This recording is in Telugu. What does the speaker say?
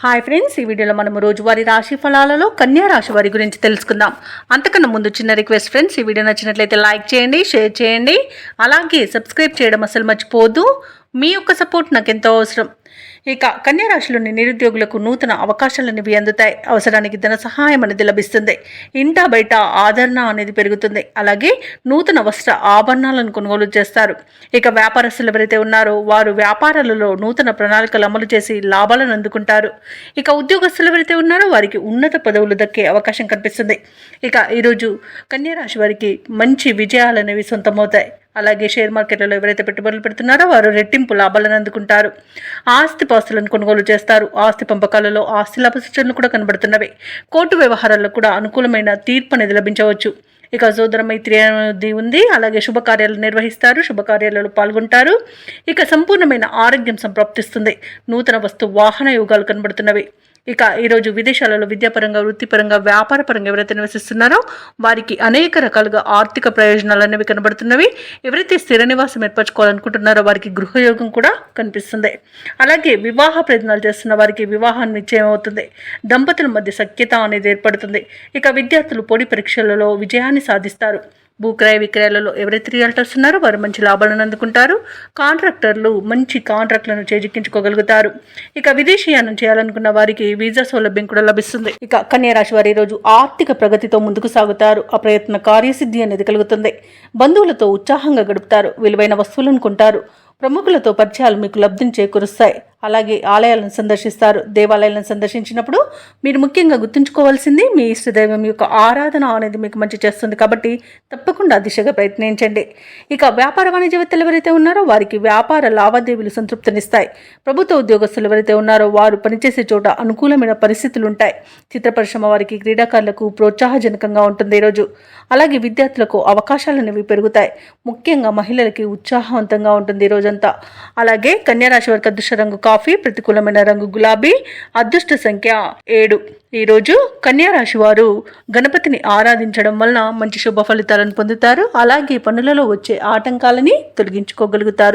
హాయ్ ఫ్రెండ్స్, ఈ వీడియోలో మనం రోజువారీ రాశి ఫలాలలో కన్యా రాశి వారి గురించి తెలుసుకుందాం. అంతకన్నా ముందు చిన్న రిక్వెస్ట్ ఫ్రెండ్స్, ఈ వీడియో నచ్చినట్లయితే లైక్ చేయండి, షేర్ చేయండి, అలాగే సబ్స్క్రైబ్ చేయడం అసలు మర్చిపోవద్దు. మీ యొక్క సపోర్ట్ నాకు ఎంతో అవసరం. ఇక కన్యా రాశిలోని నిరుద్యోగులకు నూతన అవకాశాలనేవి అందుతాయి. అవసరానికి ధన సహాయం అనేది లభిస్తుంది. ఇంటా బయట ఆదరణ అనేది పెరుగుతుంది. అలాగే నూతన వస్త్ర ఆభరణాలను కొనుగోలు చేస్తారు. ఇక వ్యాపారస్తులు ఎవరైతే ఉన్నారో వారు వ్యాపారాలలో నూతన ప్రణాళికలు అమలు చేసి లాభాలను అందుకుంటారు. ఇక ఉద్యోగస్తులు ఎవరైతే ఉన్నారో వారికి ఉన్నత పదవులు దక్కే అవకాశం కనిపిస్తుంది. ఇక ఈరోజు కన్యా రాశి వారికి మంచి విజయాలు అనేవి సొంతమవుతాయి. అలాగే షేర్ మార్కెట్లలో ఎవరైతే పెట్టుబడులు పెడుతున్నారో వారు రెట్టింపు లాభాలను అందుకుంటారు. ఆస్తిపాస్తులను కొనుగోలు చేస్తారు. ఆస్తి పంపకాలలో ఆస్తి లాభ సూచనలు కూడా కనబడుతున్నవి. కోర్టు వ్యవహారాల్లో కూడా అనుకూలమైన తీర్పు అనేది లభించవచ్చు. ఇక సోదర మైత్రి అనేది ఉంది. అలాగే శుభకార్యాలు నిర్వహిస్తారు, శుభకార్యాలలో పాల్గొంటారు. ఇక సంపూర్ణమైన ఆరోగ్యం సంప్రాప్తిస్తుంది. నూతన వస్తు వాహన యోగాలు కనబడుతున్నవి. ఇక ఈరోజు విదేశాలలో విద్యాపరంగా, వృత్తిపరంగా, వ్యాపారపరంగా ఎవరైతే నివసిస్తున్నారో వారికి అనేక రకాలుగా ఆర్థిక ప్రయోజనాలు అనేవి కనబడుతున్నవి. ఎవరైతే స్థిర నివాసం ఏర్పరచుకోవాలనుకుంటున్నారో వారికి గృహయోగం కూడా కనిపిస్తుంది. అలాగే వివాహ ప్రయత్నాలు చేస్తున్న వారికి వివాహం నిశ్చయం అవుతుంది. దంపతుల మధ్య సఖ్యత అనేది ఏర్పడుతుంది. ఇక విద్యార్థులు పోటీ పరీక్షలలో విజయాన్ని సాధిస్తారు. భూక్రయ విక్రయాలలో ఎవరైతే రియల్టర్స్ ఉన్నారో వారు మంచి లాభాలను అందుకుంటారు. కాంట్రాక్టర్లు మంచి కాంట్రాక్ట్లను చేజిక్కించుకోగలుగుతారు. ఇక విదేశీయానం చేయాలనుకున్న వారికి వీసా సౌలభ్యం కూడా లభిస్తుంది. ఇక కన్యా రాశి వారి రోజు ఆర్థిక ప్రగతితో ముందుకు సాగుతారు. అప్రయత్న కార్యసిద్ధి అనేది కలుగుతుంది. బంధువులతో ఉత్సాహంగా గడుపుతారు. విలువైన వస్తువులను కొంటారు. ప్రముఖులతో పరిచయాలు మీకు లబ్ధిని చేకూరుస్తాయి. అలాగే ఆలయాలను సందర్శిస్తారు. దేవాలయాలను సందర్శించినప్పుడు మీరు ముఖ్యంగా గుర్తుంచుకోవాల్సింది మీ ఇష్టదైవం యొక్క ఆరాధన అనేది మీకు మంచి చేస్తుంది. కాబట్టి తప్పకుండా దిశగా ప్రయత్నించండి. ఇక వ్యాపార వాణిజ్యవేత్తలు ఎవరైతే ఉన్నారో వారికి వ్యాపార లావాదేవీలు సంతృప్తినిస్తాయి. ప్రభుత్వ ఉద్యోగస్తులు ఎవరైతే ఉన్నారో వారు పనిచేసే చోట అనుకూలమైన పరిస్థితులు ఉంటాయి. చిత్ర పరిశ్రమ వారికి, క్రీడాకారులకు ప్రోత్సాహజనకంగా ఉంటుంది ఈరోజు. అలాగే విద్యార్థులకు అవకాశాలు అనేవి పెరుగుతాయి. ముఖ్యంగా మహిళలకి ఉత్సాహవంతంగా ఉంటుంది ఈరోజంతా. అలాగే కన్యా రాశి వారికి అదృష్ట రంగు కాఫీ, ప్రతికూలమైన రంగు గులాబీ, అదృష్ట సంఖ్య 7. ఈరోజు కన్యా రాశి వారు గణపతిని ఆరాధించడం వలన మంచి శుభ ఫలితాలను పొందుతారు. అలాగే పనులలో వచ్చే ఆటంకాలని తొలగించుకోగలుగుతారు.